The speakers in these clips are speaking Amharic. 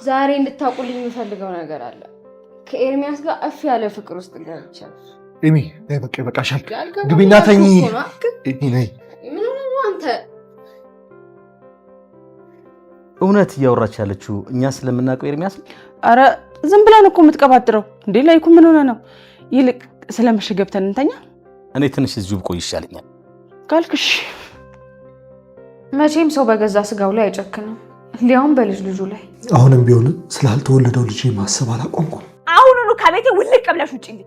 ዛሬ እንድታውቁልኝ የምፈልገው ነገር አለ። ከኤርሚያስ ጋር እፍ ያለ ፍቅር ውስጥ ገብቻለሁ። ኤሚ ነይ፣ በቃ ይበቃሻል። ግቢና ተኚ። ኤሚ ነይ። ምን ነው አንተ? እውነት እያወራች ያለችው እኛ ስለምናውቀው ኤርሚያስ? አረ ዝም ብላ ነው እኮ የምትቀባጥረው እንዴ። ላይኩ ምን ሆነ ነው? ይልቅ ስለመሸ ገብተን እንተኛ። እኔ ትንሽ እዚሁ ብቆይ ይሻለኛል ካልክሽ። መቼም ሰው በገዛ ስጋው ላይ አይጨክንም፣ ሊያውም በልጅ ልጁ ላይ። አሁንም ቢሆን ስላልተወለደው ልጅ ማሰብ አላቆምኩም። አሁኑኑ ከቤቴ ውልቅ ብለሽ ውጪልኝ።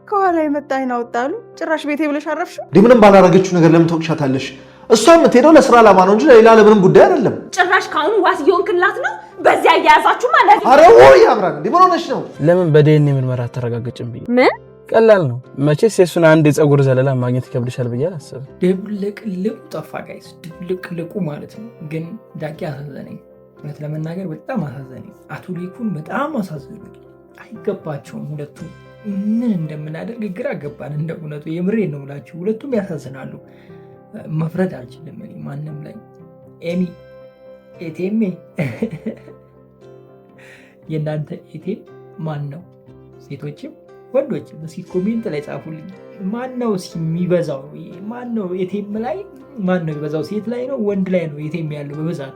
ከኋላ የመጣ አይን አወጣሉ። ጭራሽ ቤቴ ብለሽ አረፍሽው። ምንም ባላረገችው ነገር ለምን ተወቅሻታለሽ? እሷ የምትሄደው ለስራ ዓላማ ነው እንጂ ለሌላ ለምንም ጉዳይ አይደለም። ጭራሽ ካሁኑ ዋስ እየሆንክላት ነው። በዚያ እያያዛችሁ ማለት ነው። አረ ወይ አብራን እንዴ ምን ሆነሽ ነው? ለምን በዲኤንኤ ምርመራ አተረጋገጭም ብዬ። ምን ቀላል ነው መቼስ። የሱን አንድ የፀጉር ዘለላ ማግኘት ይከብድሻል ብዬ አላሰብም። ድብልቅልቁ ጠፋ ጋይስ፣ ድብልቅልቁ ማለት ነው። ግን ዳጊ አሳዘነኝ፣ እውነት ለመናገር በጣም አሳዘነኝ። አቶ ሊኩን በጣም አሳዘኑኝ። አይገባቸውም ሁለቱ። ምን እንደምናደርግ ግራ ገባን። እንደ እውነቱ የምሬን ነው ብላችሁ ሁለቱም ያሳዝናሉ። መፍረድ አልችልም እኔ ማንም ላይ። ኤሚ ኤቴሜ የእናንተ ኤቴም ማን ነው? ሴቶችም ወንዶችም እስኪ ኮሜንት ላይ ጻፉልኝ። ማን ነው የሚበዛው? ማን ነው ኤቴም ላይ ማን ነው የሚበዛው? ሴት ላይ ነው ወንድ ላይ ነው ኤቴም ያለው በብዛት?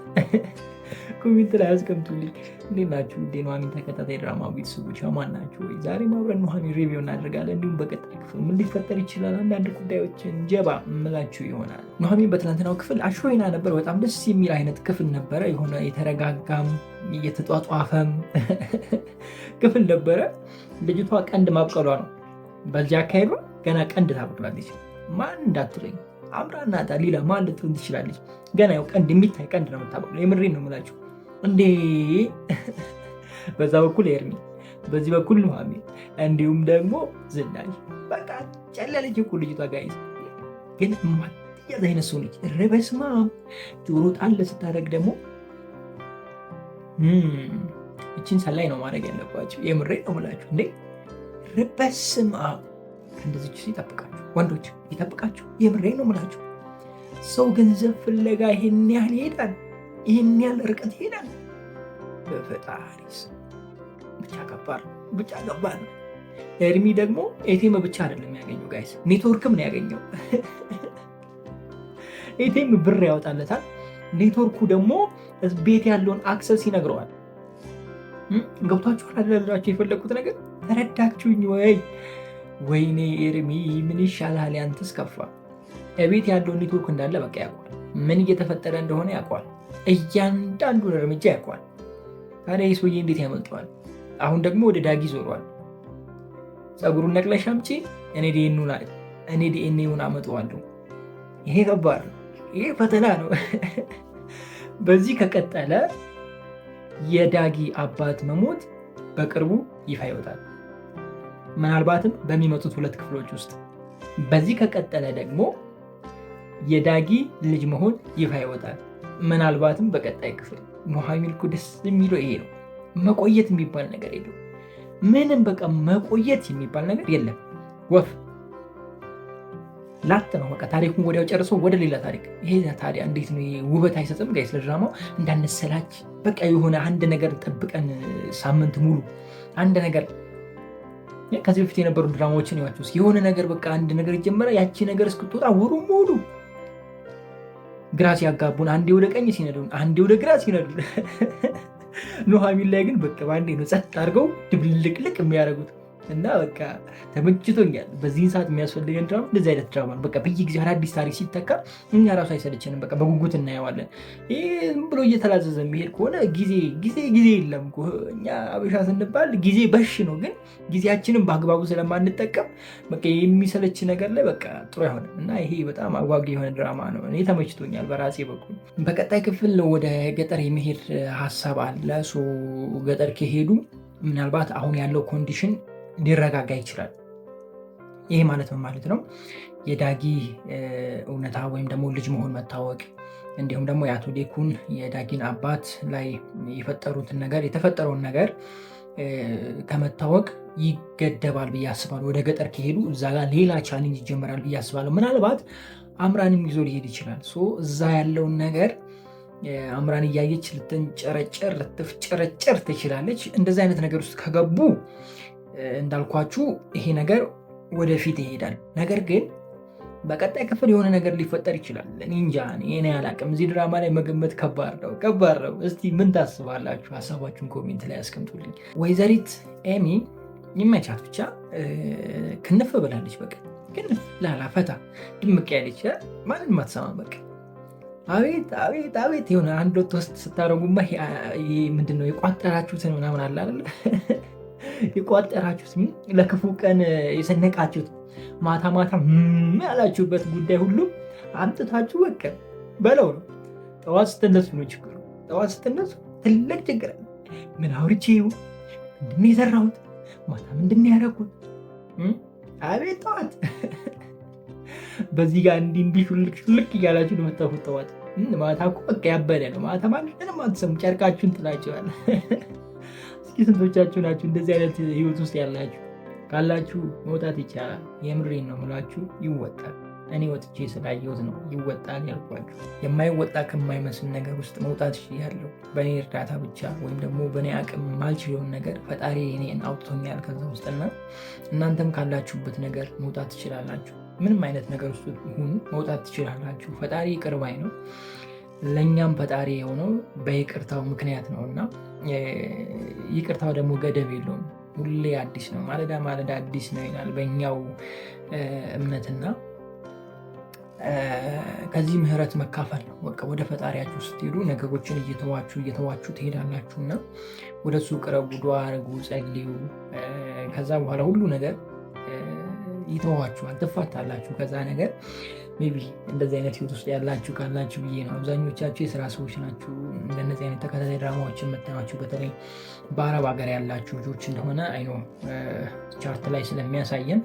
ኮሜንት ላይ አስቀምጡልኝ። እንዴት ናችሁ? ኑሃሚን ተከታታይ ድራማ ቤተሰቦች ማን ናችሁ? ወይ ዛሬ አብረን ኑሃሚን ሪቪው እናደርጋለን። እንዲሁም በቀጣይ ክፍል ምን ሊፈጠር ይችላል አንዳንድ ጉዳዮችን ጀባ ምላችሁ ይሆናል። ኑሃሚን በትናንትናው ክፍል አሾይና ነበር። በጣም ደስ የሚል አይነት ክፍል ነበረ። የሆነ የተረጋጋም እየተጧጧፈም ክፍል ነበረ። ልጅቷ ቀንድ ማብቀሏ ነው። በዚህ አካሄዷ ገና ቀንድ ታበቅላለች። ማን እንዳትለኝ አምራና ዳሊላ ማን ልትሆን ትችላለች? ገና ያው ቀንድ የሚታይ ቀንድ ነው የምታበቅለው። የምሬን ነው የምላችሁ እንዴ። በዛ በኩል ኤርሚ፣ በዚህ በኩል ኑሃሚን፣ እንዲሁም ደግሞ ዝናሽ። በቃ ጨለለች እኮ ልጅቷ ጋይዝ። ግን ማትያዝ አይነት ሰው ነች። በስመ አብ ጆሮ ጣል ስታደርግ ደግሞ እችን ሰላይ ነው ማድረግ ያለባቸው። የምሬን ነው የምላችሁ እንዴ። በስመ አብ እንደዚች ይጠብቃችሁ፣ ወንዶች ይጠብቃችሁ። የምሬን ነው የምላችሁ። ሰው ገንዘብ ፍለጋ ይሄን ያህል ይሄዳል፣ ይሄን ያህል ርቀት ይሄዳል። በፈጣሪስ ብቻ ከባድ ነው። ኤርሚ ደግሞ ኤቴም ብቻ አይደለም ያገኘው ጋይስ፣ ኔትወርክም ነው ያገኘው። ኤቴም ብር ያወጣለታል፣ ኔትወርኩ ደግሞ ቤት ያለውን አክሰስ ይነግረዋል። ገብቷችኋል አይደላችሁ? የፈለኩት ነገር ተረዳችሁኝ ወይ? ወይኔ ኤርሚ ምን ይሻላል? ያንተስ ከፋ። ቤት ያለውን ኔትወርክ እንዳለ በቃ ያውቋል። ምን እየተፈጠረ እንደሆነ ያውቋል። እያንዳንዱን እርምጃ ያውቋል። ታዲያ ይህ ሰውዬ እንዴት ያመልጠዋል? አሁን ደግሞ ወደ ዳጊ ዞሯል። ፀጉሩን ነቅለሽ አምጪ፣ እኔ ዲኤንኤውን አመጣዋለሁ። ይሄ ከባድ ነው። ይሄ ፈተና ነው። በዚህ ከቀጠለ የዳጊ አባት መሞት በቅርቡ ይፋ ይወጣል፣ ምናልባትም በሚመጡት 2 ክፍሎች ውስጥ። በዚህ ከቀጠለ ደግሞ የዳጊ ልጅ መሆን ይፋ ይወጣል፣ ምናልባትም በቀጣይ ክፍል። ኑሃሚን እኮ ደስ የሚለው ይሄ ነው። መቆየት የሚባል ነገር የለም። ምንም በቃ መቆየት የሚባል ነገር የለም። ወፍ ላት ነው በቃ። ታሪኩን ወዲያው ጨርሶ ወደ ሌላ ታሪክ። ይሄ ታዲያ እንዴት ነው? ውበት አይሰጥም ጋይስ ለድራማው? እንዳንሰላች በቃ የሆነ አንድ ነገር ጠብቀን ሳምንት ሙሉ አንድ ነገር። ከዚህ በፊት የነበሩ ድራማዎችን ይዋችሁ። የሆነ ነገር በቃ አንድ ነገር ይጀመራል፣ ያቺ ነገር እስክትወጣ ወሩ ሙሉ ግራ ሲያጋቡን፣ አንዴ ወደ ቀኝ ሲነዱን፣ አንዴ ወደ ግራ ሲነዱን። ኑሃሚን ላይ ግን በቃ ባንዴ ነው ጸጥ አድርገው ድብልቅልቅ የሚያደርጉት። እና በቃ ተመችቶኛል። በዚህን ሰዓት የሚያስፈልገን ድራማ እንደዚህ አይነት ድራማ ነው። በቃ በየጊዜው አዳዲስ ታሪክ ሲተካ እኛ ራሱ አይሰለችንም። በቃ በጉጉት እናየዋለን። ይህ ብሎ እየተላዘዘ የሚሄድ ከሆነ ጊዜ የለም። እኛ አበሻ ስንባል ጊዜ በሽ ነው። ግን ጊዜያችንን በአግባቡ ስለማንጠቀም በቃ የሚሰለች ነገር ላይ በቃ ጥሩ አይሆንም። እና ይሄ በጣም አጓጊ የሆነ ድራማ ነው። እኔ ተመችቶኛል በራሴ በኩል። በቀጣይ ክፍል ወደ ገጠር የመሄድ ሀሳብ አለ። ገጠር ከሄዱ ምናልባት አሁን ያለው ኮንዲሽን ሊረጋጋ ይችላል። ይሄ ማለት ምን ማለት ነው? የዳጊ እውነታ ወይም ደግሞ ልጅ መሆን መታወቅ፣ እንዲሁም ደግሞ የአቶ ሌኩን የዳጊን አባት ላይ የተፈጠረውን ነገር ከመታወቅ ይገደባል ብዬ አስባለሁ። ወደ ገጠር ከሄዱ እዛ ጋር ሌላ ቻሌንጅ ይጀምራል ብዬ አስባለሁ። ምናልባት አምራንም ይዞ ሊሄድ ይችላል። እዛ ያለውን ነገር አምራን እያየች ልትፍጨረጨር ትችላለች። እንደዚህ አይነት ነገር ውስጥ ከገቡ እንዳልኳችሁ ይሄ ነገር ወደፊት ይሄዳል። ነገር ግን በቀጣይ ክፍል የሆነ ነገር ሊፈጠር ይችላል። እንጃ እኔ አላቅም። እዚህ ድራማ ላይ መገመት ከባድ ነው። እስቲ ምን ታስባላችሁ? ሀሳባችሁን ኮሜንት ላይ አስቀምጡልኝ። ወይዘሪት ኤሚ ይመቻት ብቻ ክንፍ ብላለች። በቃ ክንፍ ላላ ፈታ ድምቅ ያለች ማንም አትሰማ። በቃ አቤት የሆነ አንድ ወጥ ውስጥ ስታደረጉማ ምንድነው የቋጠራችሁትን ምናምን አለ አይደል? የቋጠራችሁት ለክፉ ቀን የሰነቃችሁት ማታ ያላችሁበት ጉዳይ ሁሉ አምጥታችሁ በቃ በለው ነው። ጠዋት ስትነሱ ነው ችግሩ። ጠዋት ስትነሱ ትልቅ ችግር አለ። ምን አውርቼ ምንድን የሰራሁት ማታ ምንድን ያደረኩት? አቤት ጠዋት በዚህ ጋር እንዲህ ሹልክ እያላችሁ ነው የምትጠፉት። ጠዋት ማታ እኮ በቃ ያበደ ነው። ማታ ማንንም አትሰሙ፣ ጨርቃችሁን ጥላችኋል። እስኪ ስንቶቻችሁ ናችሁ እንደዚህ አይነት ህይወት ውስጥ ያላችሁ? ካላችሁ መውጣት ይቻላል። የምሬን ነው የምላችሁ፣ ይወጣል። እኔ ወጥቼ ስላየሁት ነው ይወጣል ያልኳችሁ። የማይወጣ ከማይመስል ነገር ውስጥ መውጣት ያለው በእኔ እርዳታ ብቻ ወይም ደግሞ በእኔ አቅም ማልችለውን ነገር ፈጣሪ እኔን አውጥቶኛል ከዛ ውስጥና እናንተም ካላችሁበት ነገር መውጣት ትችላላችሁ። ምንም አይነት ነገር ውስጥ ሁኑ መውጣት ትችላላችሁ። ፈጣሪ ይቅር ባይ ነው። ለእኛም ፈጣሪ የሆነው በይቅርታው ምክንያት ነው እና ይቅርታው ደግሞ ገደብ የለውም። ሁሌ አዲስ ነው። ማለዳ አዲስ ነው ይላል በእኛው እምነትና ከዚህ ምህረት መካፈል ነው። በቃ ወደ ፈጣሪያችሁ ስትሄዱ ነገሮችን እየተዋችሁ ትሄዳላችሁ እና ወደ እሱ ቅረቡ፣ ዱዓ አድርጉ፣ ጸልዩ። ከዛ በኋላ ሁሉ ነገር ይተዋችኋል፣ ትፋታላችሁ ከዛ ነገር። ሜይ ቢ እንደዚህ አይነት ህይወት ውስጥ ያላችሁ ካላችሁ ብዬ ነው። አብዛኞቻችሁ የስራ ሰዎች ናችሁ። እንደነዚህ አይነት ተከታታይ ድራማዎችን የምታዩዋችሁ በተለይ በአረብ ሀገር ያላችሁ ልጆች እንደሆነ አይኖ ቻርት ላይ ስለሚያሳየን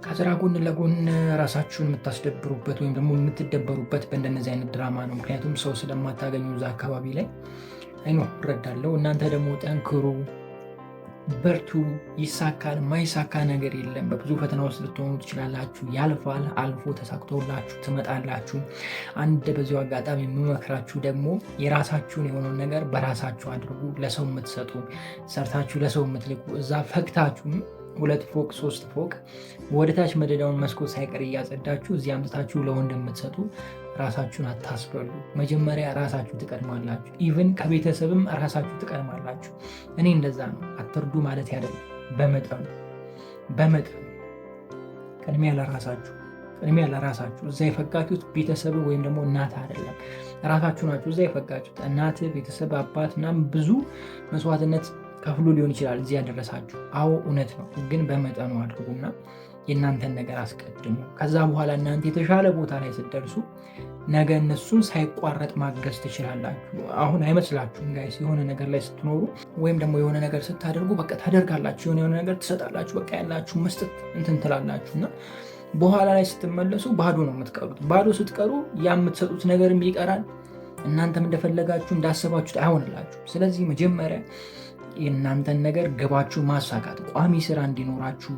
ከስራ ጎን ለጎን ራሳችሁን የምታስደብሩበት ወይም ደግሞ የምትደበሩበት በእንደነዚህ አይነት ድራማ ነው። ምክንያቱም ሰው ስለማታገኙ እዛ አካባቢ ላይ አይኖ እረዳለሁ። እናንተ ደግሞ ጠንክሩ፣ በርቱ፣ ይሳካል። ማይሳካ ነገር የለም። በብዙ ፈተና ውስጥ ልትሆኑ ትችላላችሁ። ያልፋል። አልፎ ተሳክቶላችሁ ትመጣላችሁ። አንድ በዚሁ አጋጣሚ የምመክራችሁ ደግሞ የራሳችሁን የሆነውን ነገር በራሳችሁ አድርጉ። ለሰው የምትሰጡ ሰርታችሁ ለሰው የምትልቁ እዛ ፈግታችሁ 2 ፎቅ 3 ፎቅ ወደታች መደዳውን መስኮት ሳይቀር እያጸዳችሁ እዚህ አምጥታችሁ ለወንድ የምትሰጡ ራሳችሁን አታስበሉ። መጀመሪያ ራሳችሁ ትቀድማላችሁ። ኢቭን ከቤተሰብም ራሳችሁ ትቀድማላችሁ። እኔ እንደዛ ነው። አትርዱ ማለት አይደለም። በመጠኑ ቅድሚያ ለራሳችሁ። እዛ የፈጋችሁት ቤተሰብ ወይም ደግሞ እናት አይደለም፣ ራሳችሁ ናችሁ። እዛ የፈጋችሁት እናት፣ ቤተሰብ፣ አባት ምናምን ብዙ መስዋዕትነት ከፍሎ ሊሆን ይችላል እዚህ ያደረሳችሁ። አዎ እውነት ነው፣ ግን በመጠኑ አድርጉና የእናንተን ነገር አስቀድሙ። ከዛ በኋላ እናንተ የተሻለ ቦታ ላይ ስትደርሱ ነገ እነሱን ሳይቋረጥ ማገዝ ትችላላችሁ። አሁን አይመስላችሁም ጋይስ? የሆነ ነገር ላይ ስትኖሩ ወይም ደግሞ የሆነ ነገር ስታደርጉ በቃ ታደርጋላችሁ፣ የሆነ ነገር ትሰጣላችሁ፣ በቃ ያላችሁ መስጠት እንትን ትላላችሁ እና በኋላ ላይ ስትመለሱ ባዶ ነው የምትቀሩት። ባዶ ስትቀሩ ያ የምትሰጡት ነገርም ይቀራል። እናንተም እንደፈለጋችሁ እንዳሰባችሁት አይሆንላችሁ። ስለዚህ መጀመሪያ የእናንተን ነገር ግባችሁ ማሳካት፣ ቋሚ ስራ እንዲኖራችሁ፣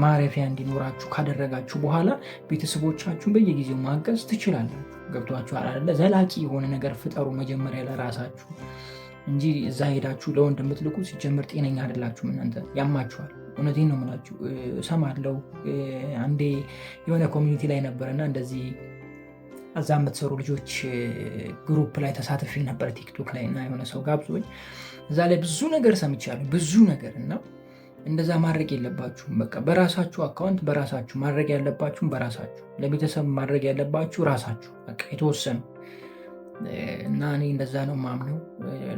ማረፊያ እንዲኖራችሁ ካደረጋችሁ በኋላ ቤተሰቦቻችሁን በየጊዜው ማገዝ ትችላላችሁ። ገብቷችኋል አይደለ? ዘላቂ የሆነ ነገር ፍጠሩ መጀመሪያ ለራሳችሁ እንጂ እዛ ሄዳችሁ ለወንድ የምትልኩ ሲጀምር ጤነኛ አይደላችሁም። እናንተ ያማችኋል። እውነቴን ነው የምላችሁ። እሰማለሁ። አንዴ የሆነ ኮሚኒቲ ላይ ነበረና እንደዚህ እዛ የምትሰሩ ልጆች ግሩፕ ላይ ተሳትፌ ነበር ቲክቶክ ላይ እና የሆነ ሰው ጋብዞኝ እዛ ላይ ብዙ ነገር ሰምቻለሁ። ብዙ ነገር እና እንደዛ ማድረግ የለባችሁም። በቃ በራሳችሁ አካውንት በራሳችሁ ማድረግ ያለባችሁም በራሳችሁ፣ ለቤተሰብ ማድረግ ያለባችሁ ራሳችሁ በቃ የተወሰኑ እና እኔ እንደዛ ነው ማምነው።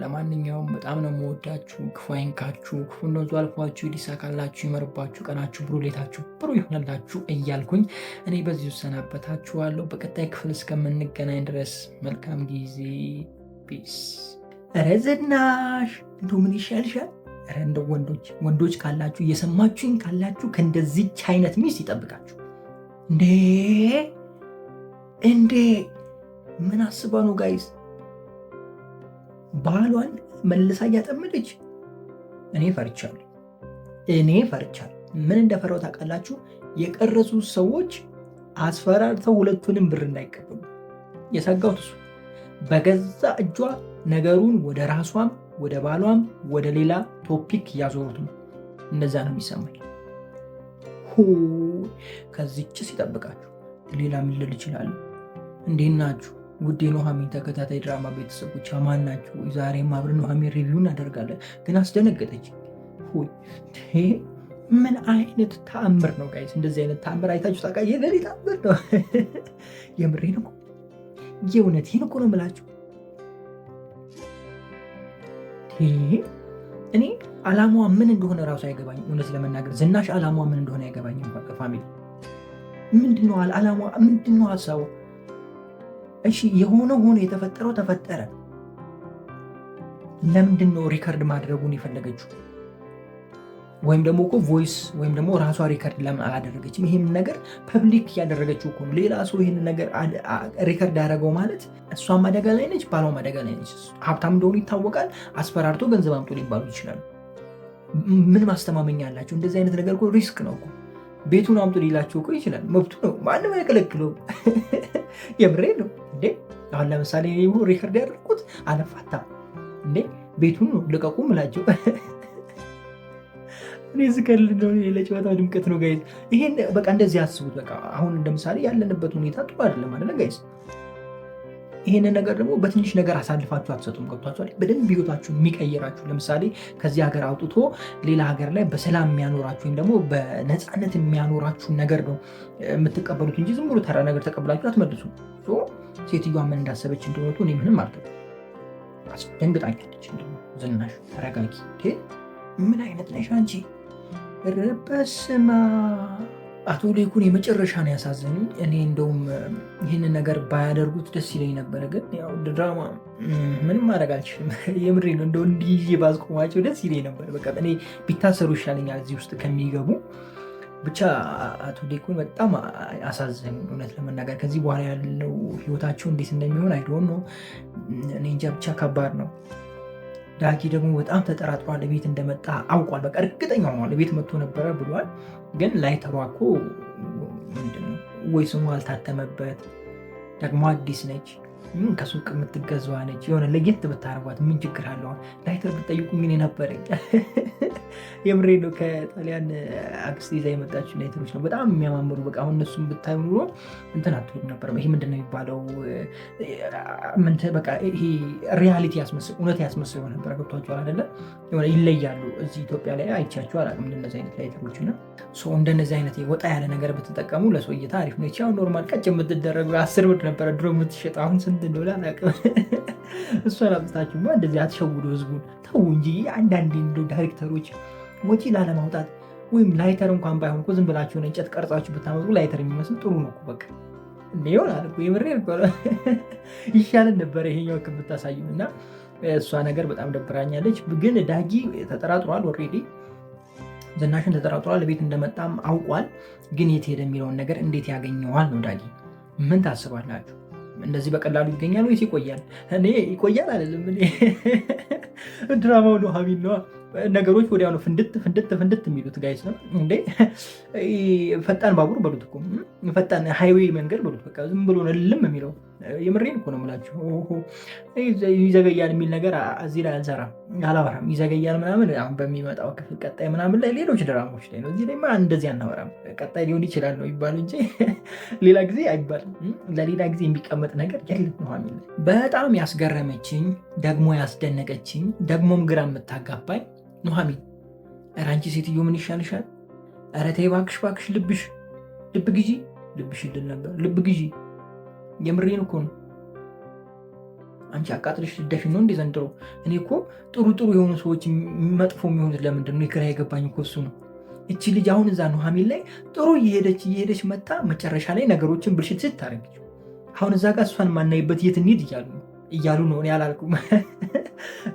ለማንኛውም በጣም ነው የምወዳችሁ። ክፉ አይንካችሁ፣ ክፉ እንደዙ አልፏችሁ፣ ይሳካላችሁ፣ ይመርባችሁ፣ ቀናችሁ ብሩ፣ ሌታችሁ ብሩ ይሆንላችሁ እያልኩኝ እኔ በዚህ እሰናበታችኋለሁ። በቀጣይ ክፍል እስከምንገናኝ ድረስ መልካም ጊዜ። ፒስ። ኧረ ዝናሽ እንደው ምን ይሻልሻል? ኧረ እንደው ወንዶች ካላችሁ እየሰማችሁኝ ካላችሁ ከእንደዚች አይነት ሚስት ይጠብቃችሁ። እንዴ ምን አስባ ነው ጋይስ? ባሏን መልሳ እያጠመደች። እኔ ፈርቻለሁ። ምን እንደፈራው ታውቃላችሁ? የቀረጹ ሰዎች አስፈራርተው ሁለቱንም ብር እንዳይቀበሉ የሰጋሁት እሱ። በገዛ እጇ ነገሩን ወደ ራሷም ወደ ባሏም ወደ ሌላ ቶፒክ እያዞሩት ነው። እንደዛ ነው የሚሰማኝ። ከዚችስ ይጠብቃችሁ። ሌላ ምን ልል እችላለሁ? እንዴት ናችሁ ውድ የኑሃሚን ተከታታይ ድራማ ቤተሰቦች? አማን ናችሁ? ዛሬም አብረን ኑሃሚን ሪቪው እናደርጋለን። ግን አስደነገጠች። ምን አይነት ተአምር ነው ጋይስ? እንደዚህ አይነት ተአምር አይታችሁ ታውቃ? የሌሊ ተአምር ነው። የምሬን እኮ የእውነቴን እኮ ነው የምላችሁ። እኔ አላማዋ ምን እንደሆነ ራሱ አይገባኝ። እውነት ለመናገር ዝናሽ አላማዋ ምን እንደሆነ አይገባኝ። ፋሚሊ ምንድነው አላማዋ? ምንድነው ሀሳቡ? እሺ የሆነ ሆኖ የተፈጠረው ተፈጠረ። ለምንድነው ሪከርድ ማድረጉን የፈለገችው? ወይም ደግሞ እኮ ቮይስ ወይም ደግሞ ራሷ ሪከርድ ለምን አላደረገችም? ይህን ነገር ፐብሊክ ያደረገችው እኮ ሌላ ሰው ይህን ነገር ሪከርድ ያደረገው ማለት እሷም አደጋ ላይ ነች፣ ባሏም አደጋ ላይ ነች። ሀብታም እንደሆኑ ይታወቃል። አስፈራርቶ ገንዘብ አምጦ ሊባሉ ይችላሉ። ምን ማስተማመኛ አላቸው? እንደዚህ አይነት ነገር እኮ ሪስክ ነው እኮ። ቤቱን አምጦ ሊላቸው እኮ ይችላል። መብቱ ነው፣ ማንም አይከለክለው። የምሬ ነው እንዴ። አሁን ለምሳሌ ሪከርድ ያደርጉት አለፋታ እንዴ ቤቱን ነው ልቀቁ ምላቸው። እኔ ዝከል እንደሆነ ለጨዋታው ድምቀት ነው ጋይዝ። ይሄን በቃ እንደዚህ አስቡት። በቃ አሁን እንደምሳሌ ያለንበት ሁኔታ ጥሩ አይደለም አይደለ ጋይዝ? ይሄንን ነገር ደግሞ በትንሽ ነገር አሳልፋችሁ አትሰጡም። ገብቷችኋል? በደንብ ህይወታችሁን የሚቀይራችሁ ለምሳሌ ከዚህ ሀገር አውጥቶ ሌላ ሀገር ላይ በሰላም የሚያኖራችሁ ወይም ደግሞ በነፃነት የሚያኖራችሁን ነገር ነው የምትቀበሉት እንጂ ዝም ብሎ ተራ ነገር ተቀብላችሁ አትመልሱ። ሴትዮዋ ምን እንዳሰበች እንደሆነ እኔ ምንም አልገባም። ደንግጣኛለች። ዝናሽ ተረጋጊ። ምን አይነት ነሽ አንቺ? በስመ አብ። አቶ ሌኩን የመጨረሻ ነው ያሳዘኑኝ። እኔ እንደውም ይህንን ነገር ባያደርጉት ደስ ይለኝ ነበረ፣ ግን ያው ድራማ ምንም ማድረግ አልችልም። የምሬ ነው። እንደው እንዲህ ባስቆማቸው ደስ ይለኝ ነበር። በቃ እኔ ቢታሰሩ ይሻለኛል እዚህ ውስጥ ከሚገቡ። ብቻ አቶ ሌኩን በጣም አሳዘኑ እውነት ለመናገር። ከዚህ በኋላ ያለው ህይወታቸው እንዴት እንደሚሆን አይዶን ነው እኔ እንጃ። ብቻ ከባድ ነው። ዳጊ ደግሞ በጣም ተጠራጥሯል። ቤት እንደመጣ አውቋል። በቃ እርግጠኛ ሆኗል። ቤት መጥቶ ነበረ ብሏል። ግን ላይተሯ እኮ ምንድነው ወይ ስሙ አልታተመበት፣ ደግሞ አዲስ ነች፣ ከሱቅ የምትገዛዋ ነች። የሆነ ለየት ብታረጓት ምን ችግር አለው? ላይተር ብትጠይቁ ምን ነበረኝ። የምሬ ነው። ከጣሊያን አክስት ይዛ የመጣችው ላይተሮች ነው በጣም የሚያማምሩ። በቃ አሁን እነሱም ብታዩ ኑሮ እንትን አትሉም ነበር። ይሄ ምንድን ነው የሚባለው? በቃ ይሄ ሪያሊቲ ያስመስል እውነት ያስመስል ነበር። ገብቷቸዋል አይደለ? የሆነ ይለያሉ። እዚህ ኢትዮጵያ ላይ አይቻቸው አላውቅም እንደነዚህ አይነት ላይተሮች እና እንደነዚህ አይነት ወጣ ያለ ነገር ብትጠቀሙ ለሰው እይታ አሪፍ ነው። ያው ኖርማል ቀጭ የምትደረጉ 10 ብር ነበረ ድሮ የምትሸጥ፣ አሁን ስንት እንደሆነ አላውቅም። እሷን አምጥታችሁማ እንደዚህ አትሸውዱ ህዝቡን። ተው እንጂ አንዳንዴ እንደው ዳይሬክተሮች ወጪ ላለማውጣት ወይም ላይተር እንኳን ባይሆን እኮ ዝም ብላችሁ እንጨት ቀርጻችሁ ብታመጡ ላይተር የሚመስል ጥሩ ነው እኮ በቃ እንደ ይሆናል እኮ። የምሬ ይሻለን ነበረ ይሄኛው ክብ ብታሳዩ። እና እሷ ነገር በጣም ደብራኛለች። ግን ዳጊ ተጠራጥሯል። ኦልሬዲ ዝናሽን ተጠራጥሯል። ቤት እንደመጣም አውቋል። ግን የት ሄደ የሚለውን ነገር እንዴት ያገኘዋል ነው። ዳጊ ምን ታስባላችሁ? እንደዚህ በቀላሉ ይገኛል ወይስ ይቆያል? እኔ ይቆያል አይደለም። እኔ ድራማው ኑሃሚን ነዋ። ነገሮች ወዲያው ነው ፍንድት የሚሉት ጋይስ ነው እንዴ። ፈጣን ባቡር በሉት እኮ ፈጣን ሃይዌይ መንገድ በሉት። በቃ ዝም ብሎ ልም የሚለው የምሬን እኮ ነው የምላችሁ። ይዘገያል የሚል ነገር እዚህ ላይ አልሰራም አላወራም። ይዘገያል ምናምን አሁን በሚመጣው ክፍል ቀጣይ ምናምን ላይ ሌሎች ድራማዎች ላይ ነው። እዚህ ላይ እንደዚህ አናወራም። ቀጣይ ሊሆን ይችላል ነው ይባሉ እንጂ ሌላ ጊዜ አይባልም። ለሌላ ጊዜ የሚቀመጥ ነገር የለም። ኑሃሚን በጣም ያስገረመችኝ ደግሞ ያስደነቀችኝ ደግሞም ግራ የምታጋባኝ ኑሃሚን፣ ኧረ አንቺ ሴትዮ ምን ይሻልሻል? ኧረ ተይ እባክሽ ልብ ግዢ። ልብሽ ይድል ነበር። ልብ ግዢ። የምሬን እኮ ነው። አንቺ አቃጥልሽ ልደፊ ነው እንዴ ዘንድሮ? እኔ እኮ ጥሩ የሆኑ ሰዎች መጥፎ የሚሆኑት ለምንድን ነው? ግራ የገባኝ እኮ እሱ ነው። እቺ ልጅ አሁን እዛ ኑሃሚን ላይ ጥሩ እየሄደች መጣ፣ መጨረሻ ላይ ነገሮችን ብልሽት ስታደርግ አሁን እዛ ጋር እሷን ማናይበት የት እንሂድ እያሉ ነው። እኔ አላልኩም።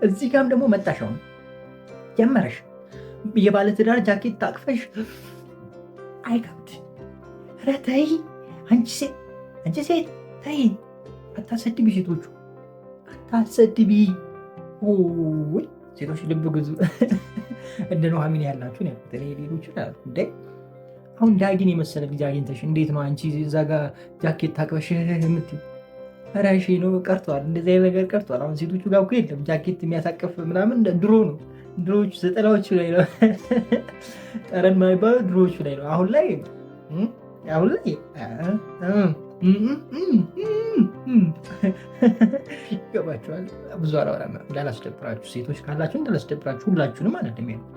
እዚህ ጋርም ደግሞ መጣሽ አሁን ጀመረሽ የባለትዳር ጃኬት ታቅፈሽ። አይከብድ? ኧረ ተይ አንቺ ሴት ተይ፣ አታሰድቢ። ሴቶቹ አታሰድቢ። ሴቶች ልብ ግዙ። እንደ ኑሃሚን ያላችሁን ያልኩት እኔ ሌሎችን አላልኩም። እንደ አሁን ዳጊን የመሰለ ልጅ አግኝተሽ እንዴት ነው አንቺ እዛ ጋ ጃኬት ታቅፈሽ የምትይው? ራሺ ነው ቀርቷል። እንደዚህ አይነት ነገር ቀርቷል። አሁን ሴቶቹ ጋር እኮ የለም ጃኬት የሚያሳቅፍ ምናምን ድሮ ነው። ድሮዎቹ 90ዎቹ ላይ ነው ጠረን የማይባለው ድሮዎቹ ላይ ነው። አሁን ላይ ይገባችኋል። ብዙ አላወራም እንዳላስደብራችሁ፣ ሴቶች ካላችሁ እንዳላስደብራችሁ ሁላችሁንም አይደለም ያለው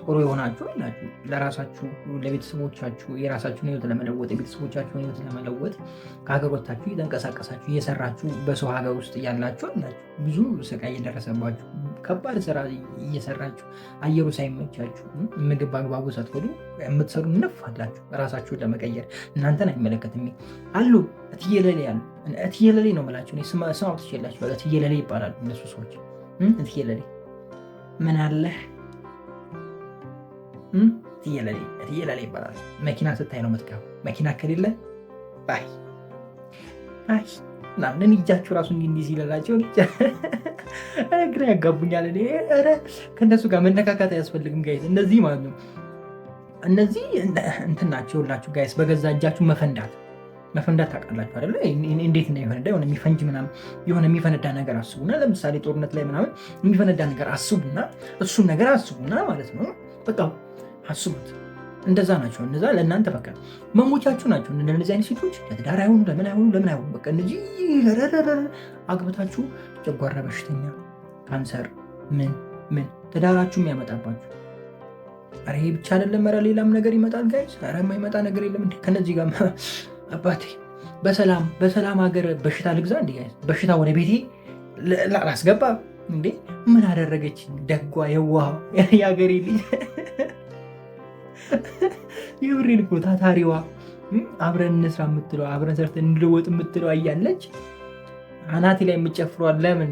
ጥሩ የሆናችሁ አላችሁ ለራሳችሁ ለቤተሰቦቻችሁ የራሳችሁን ህይወት ለመለወጥ የቤተሰቦቻችሁን ህይወት ለመለወጥ ከሀገር ወጥታችሁ እየተንቀሳቀሳችሁ እየሰራችሁ በሰው ሀገር ውስጥ እያላችሁ አላችሁ ብዙ ስቃይ እየደረሰባችሁ ከባድ ስራ እየሰራችሁ አየሩ ሳይመቻችሁ ምግብ በአግባቡ ሳትበሉ የምትሰሩ ነፍ አላችሁ ራሳችሁን ለመቀየር እናንተን አይመለከትም አሉ። እትየለሌ አሉ። እትየለሌ ነው የምላችሁ እኔ ስም አውጥቼላችሁ እትየለሌ ይባላሉ እነሱ ሰዎች። እትየለሌ ምን አለህ እትየለሌ ይባላል። መኪና ስታይ ነው የምትገባው። መኪና ከሌለ ባይ ምናምን እጃችሁ ራሱ እንዲህ ሲለላቸው ግራ ያጋቡኛል። ከእነሱ ጋር መነካካት አያስፈልግም ጋይስ። እነዚህ ማለት ነው እነዚህ እንትን ናቸው ሁላችሁ ጋይስ። በገዛ እጃችሁ መፈንዳት ታውቃላችሁ አይደለ? እንዴት ነው የፈነዳ? የሆነ የሚፈንጅ ምናምን የሆነ የሚፈነዳ ነገር አስቡና፣ ለምሳሌ ጦርነት ላይ ምናምን የሚፈነዳ ነገር አስቡና፣ እሱን ነገር አስቡና ማለት ነው በቃ አስቡት። እንደዛ ናቸው። እነዛ ለእናንተ በቃ መሞቻችሁ ናቸው። እንደነዚህ አይነት ሴቶች ለትዳር አይሆኑ ለምን አይሆኑ በቃ እነዚህ አግብታችሁ ጨጓራ በሽተኛ ካንሰር ምን ትዳራችሁ የሚያመጣባችሁ። ኧረ ይሄ ብቻ አይደለም፣ ኧረ ሌላም ነገር ይመጣል ጋይስ። ኧረ የማይመጣ ነገር የለም እንዴ ከነዚህ ጋር አባቴ። በሰላም ሀገር በሽታ ልግዛ እንዴ ጋይስ? በሽታ ወደ ቤቴ ላስገባ እንዴ? ምን አደረገች ደጓ የዋህ የሀገሬ ልጅ የብሬን እኮ ታታሪዋ አብረን እንስራ የምትለው አብረን ሰርተን እንለወጥ የምትለው እያለች አናቴ ላይ የምጨፍሯል። ለምን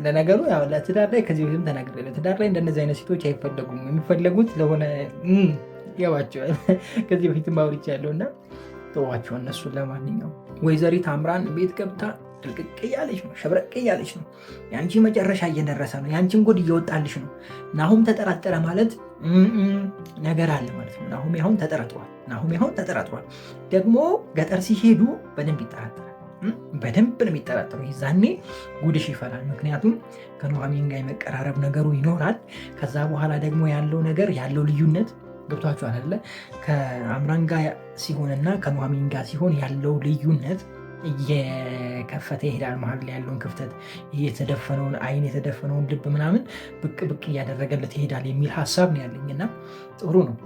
ለነገሩ ያው ለትዳር ላይ ከዚህ በፊትም ተናግሬ ለትዳር ላይ እንደነዚህ አይነት ሴቶች አይፈለጉም። የሚፈለጉት ለሆነ ይገባቸዋል። ከዚህ በፊትም አውርቻለሁ እና ተዋቸው እነሱን። ለማንኛውም ወይዘሪት አምራን ቤት ገብታ ድርቅቅ እያለች ነው፣ ሸብረቅ እያለች ነው። የአንቺ መጨረሻ እየደረሰ ነው። የአንቺን ጉድ እየወጣልሽ ነው። ናሁም ተጠራጠረ ማለት ነገር አለ ማለት ነው። ናሁም አሁን ተጠራጥሯል። ደግሞ ገጠር ሲሄዱ በደንብ ይጠራጠራል። በደንብ ነው የሚጠራጠሩ። ዛኔ ጉድሽ ይፈላል። ምክንያቱም ከኑሐሚን ጋር የመቀራረብ ነገሩ ይኖራል። ከዛ በኋላ ደግሞ ያለው ነገር ያለው ልዩነት ገብቷችኋል አይደለ? ከአምራን ጋር ሲሆንና ከኑሐሚን ጋር ሲሆን ያለው ልዩነት እየከፈተ ይሄዳል። መሀል ላይ ያለውን ክፍተት የተደፈነውን አይን የተደፈነውን ልብ ምናምን ብቅ እያደረገለት ይሄዳል የሚል ሀሳብ ነው ያለኝና ጥሩ ነው።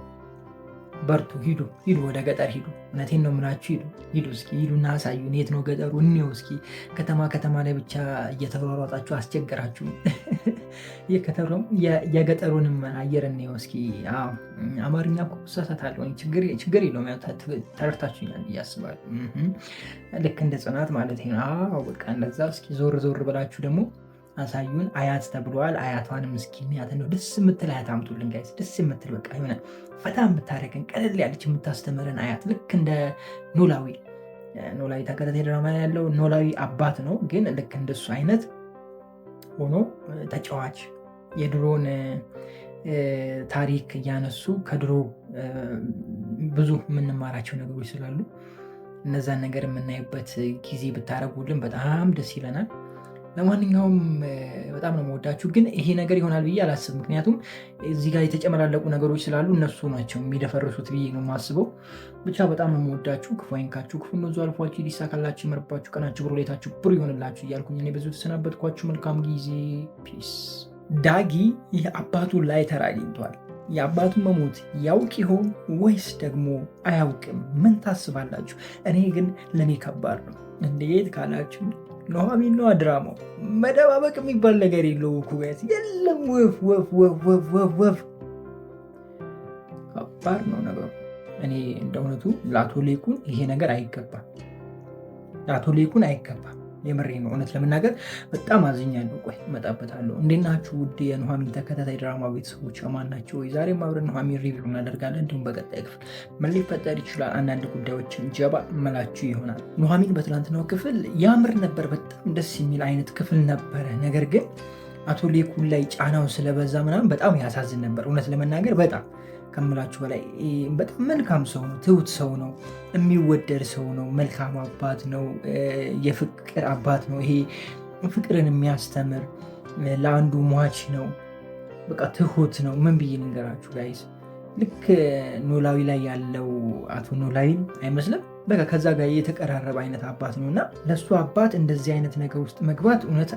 በርቱ፣ ሂዱ፣ ወደ ገጠር ሂዱ። እውነቴን ነው የምላችሁ፣ ሂዱ እስኪ ሂዱና አሳዩን። የት ነው ገጠሩ? እንየው እስኪ። ከተማ ላይ ብቻ እየተሯሯጣችሁ አስቸገራችሁ። የገጠሩንም አየር እንየው እስኪ። አማርኛ እኮ እሳሳታለሁ፣ ችግር የለውም። ተረድታችሁኛል ብዬ አስባለሁ። ልክ እንደ ጽናት ማለት ነው። በቃ እንደዛ። እስኪ ዞር ብላችሁ ደግሞ አሳዩን። አያት ተብለዋል። አያቷንም እስኪ ያትን ነው ደስ የምትል አያት አምጡልን ጋይስ። ደስ የምትል በቃ የሆነ ፈታ የምታደርገን ቀለል ያለች የምታስተምረን አያት። ልክ እንደ ኖላዊ ተከታታይ ድራማ ያለው ኖላዊ አባት ነው፣ ግን ልክ እንደሱ አይነት ሆኖ ተጫዋች የድሮን ታሪክ እያነሱ ከድሮ ብዙ የምንማራቸው ነገሮች ስላሉ እነዛን ነገር የምናይበት ጊዜ ብታደርጉልን በጣም ደስ ይለናል። ለማንኛውም በጣም ነው የምወዳችሁ፣ ግን ይሄ ነገር ይሆናል ብዬ አላስብም። ምክንያቱም እዚህ ጋር የተጨመላለቁ ነገሮች ስላሉ እነሱ ናቸው የሚደፈርሱት ብዬ ነው የማስበው። ብቻ በጣም ነው የምወዳችሁ። ክፉ አይንካችሁ፣ ክፉ እነዙ አልፏችሁ፣ ሊሳካላችሁ፣ ይመርባችሁ፣ ቀናችሁ ብሩ፣ ሌታችሁ ብሩ ይሆንላችሁ እያልኩኝ እኔ ብዙ ተሰናበትኳችሁ። መልካም ጊዜ። ፒስ። ዳጊ የአባቱ ላይተር አግኝቷል። የአባቱን መሞት ያውቅ ይሆን ወይስ ደግሞ አያውቅም? ምን ታስባላችሁ? እኔ ግን ለእኔ ከባድ ነው። እንዴት ካላችሁ ኑሐሚን ነው ድራማው። መደባበቅ የሚባል ነገር የለውም እኮ ጋይስ። የለም ወፍ ከባድ ነው ነገሩ። እኔ እንደ እውነቱ ለአቶ ሌኩን ይሄ ነገር አይገባም። የምሬ ነው። እውነት ለመናገር በጣም አዝኛለሁ። ቆይ እመጣበታለሁ። እንዴት ናችሁ ውድ የኑሐሚን ተከታታይ ድራማ ቤተሰቦች? አማን ናቸው ወይ? ዛሬም አብረን ኑሐሚን ሪቪው እናደርጋለን። እንዲሁም በቀጣይ ክፍል ምን ሊፈጠር ይችላል አንዳንድ ጉዳዮችን ጀባ መላችሁ ይሆናል። ኑሐሚን በትናንትናው ክፍል ያምር ነበር። በጣም ደስ የሚል አይነት ክፍል ነበረ። ነገር ግን አቶ ሌኩን ላይ ጫናው ስለበዛ ምናምን በጣም ያሳዝን ነበር። እውነት ለመናገር በጣም ከምላችሁ በላይ በጣም መልካም ሰው ነው። ትሁት ሰው ነው። የሚወደድ ሰው ነው። መልካም አባት ነው። የፍቅር አባት ነው። ይሄ ፍቅርን የሚያስተምር ለአንዱ ሟች ነው። በቃ ትሁት ነው። ምን ብዬ ልንገራችሁ ጋይስ፣ ልክ ኖላዊ ላይ ያለው አቶ ኖላዊ አይመስልም? በቃ ከዛ ጋር የተቀራረበ አይነት አባት ነው እና ለእሱ አባት እንደዚህ አይነት ነገር ውስጥ መግባት እውነት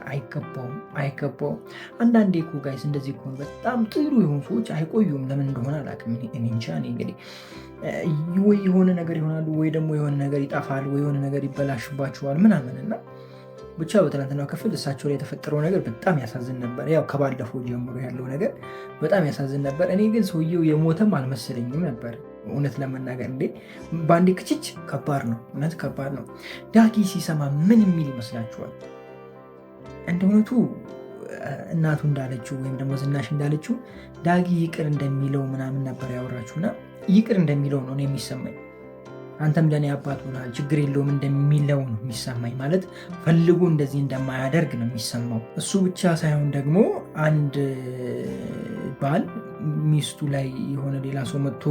አይገባውም። አንዳንዴ እኮ ጋይስ እንደዚህ እኮ በጣም ጥሩ የሆኑ ሰዎች አይቆዩም። ለምን እንደሆነ አላውቅም። እኔ እንጃ። እንግዲህ ወይ የሆነ ነገር ይሆናሉ፣ ወይ ደግሞ የሆነ ነገር ይጠፋል፣ ወይ የሆነ ነገር ይበላሽባቸዋል ምናምን እና ብቻ በትናንትናው ክፍል እሳቸው ላይ የተፈጠረው ነገር በጣም ያሳዝን ነበር። ያው ከባለፈው ጀምሮ ያለው ነገር በጣም ያሳዝን ነበር። እኔ ግን ሰውየው የሞተም አልመሰለኝም ነበር እውነት ለመናገር። እንዴ በአንዴ ክችች ከባድ ነው፣ እውነት ከባድ ነው። ዳጊ ሲሰማ ምን የሚል ይመስላችኋል? እንደ እውነቱ እናቱ እንዳለችው ወይም ደግሞ ዝናሽ እንዳለችው ዳጊ ይቅር እንደሚለው ምናምን ነበር ያወራችሁና ይቅር እንደሚለው ነው የሚሰማኝ። አንተም ለእኔ አባት ሆናል ችግር የለውም እንደሚለው ነው የሚሰማኝ። ማለት ፈልጎ እንደዚህ እንደማያደርግ ነው የሚሰማው። እሱ ብቻ ሳይሆን ደግሞ አንድ ባል ሚስቱ ላይ የሆነ ሌላ ሰው መጥቶ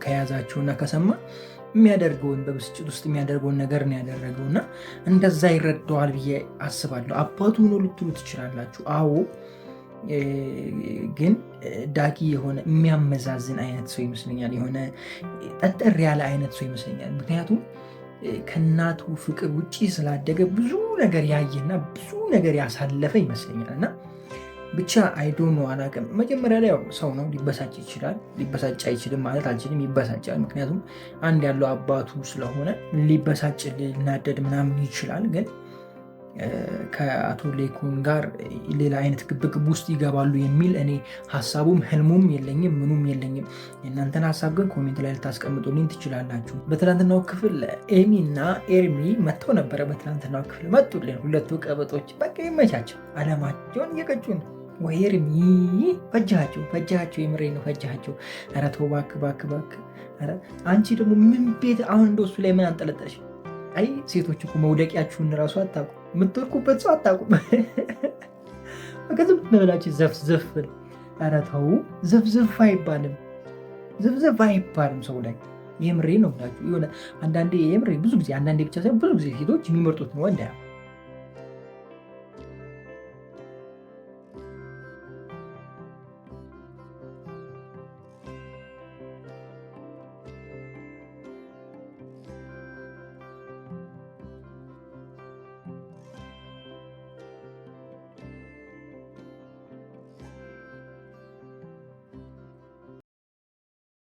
ከያዛቸውና ከሰማ የሚያደርገውን በብስጭት ውስጥ የሚያደርገውን ነገር ነው ያደረገው እና እንደዛ ይረዳዋል ብዬ አስባለሁ። አባቱ ሆኖ ልትሉ ትችላላችሁ። አዎ ግን ዳጊ የሆነ የሚያመዛዝን አይነት ሰው ይመስለኛል። የሆነ ጠጠር ያለ አይነት ሰው ይመስለኛል። ምክንያቱም ከእናቱ ፍቅር ውጭ ስላደገ ብዙ ነገር ያየና ብዙ ነገር ያሳለፈ ይመስለኛል እና ብቻ አይዶኖ አላውቅም። መጀመሪያ ላይ ያው ሰው ነው፣ ሊበሳጭ ይችላል። ሊበሳጭ አይችልም ማለት አልችልም፣ ይበሳጫል። ምክንያቱም አንድ ያለው አባቱ ስለሆነ ሊበሳጭ ሊናደድ ምናምን ይችላል። ግን ከአቶ ሌኩን ጋር ሌላ አይነት ግብግብ ውስጥ ይገባሉ የሚል እኔ ሀሳቡም ህልሙም የለኝም፣ ምኑም የለኝም። የእናንተን ሀሳብ ግን ኮሜንት ላይ ልታስቀምጡልኝ ትችላላችሁ። በትናንትናው ክፍል ኤሚ እና ኤርሚ መጥተው ነበረ። በትናንትናው ክፍል መጡልን ሁለቱ ቀበጦች። በቃ ይመቻቸው፣ አለማቸውን እየቀጩ ነው። ወይ ኤርሚ ፈጃቸው፣ የምሬ ነው ፈጃቸው። ኧረ ተው እባክህ። ኧረ አንቺ ደግሞ ምን ቤት አሁን እንደሱ ላይ ምን አንጠለጠልሽ? አይ ሴቶች እኮ መውደቂያችሁን እራሱ አታውቁም፣ የምትወርቁበት ሰው አታውቁም። ዝም ብላችሁ ዘፍዘፍ። ኧረ ተው ዘፍዘፍ አይባልም ሰው ላይ። የምሬ ነው ብላችሁ የሆነ አንዳንዴ የምሬ ብዙ ጊዜ አንዳንዴ ብቻ ሳይሆን ብዙ ጊዜ ሴቶች የሚመርጡት ነው ወንድ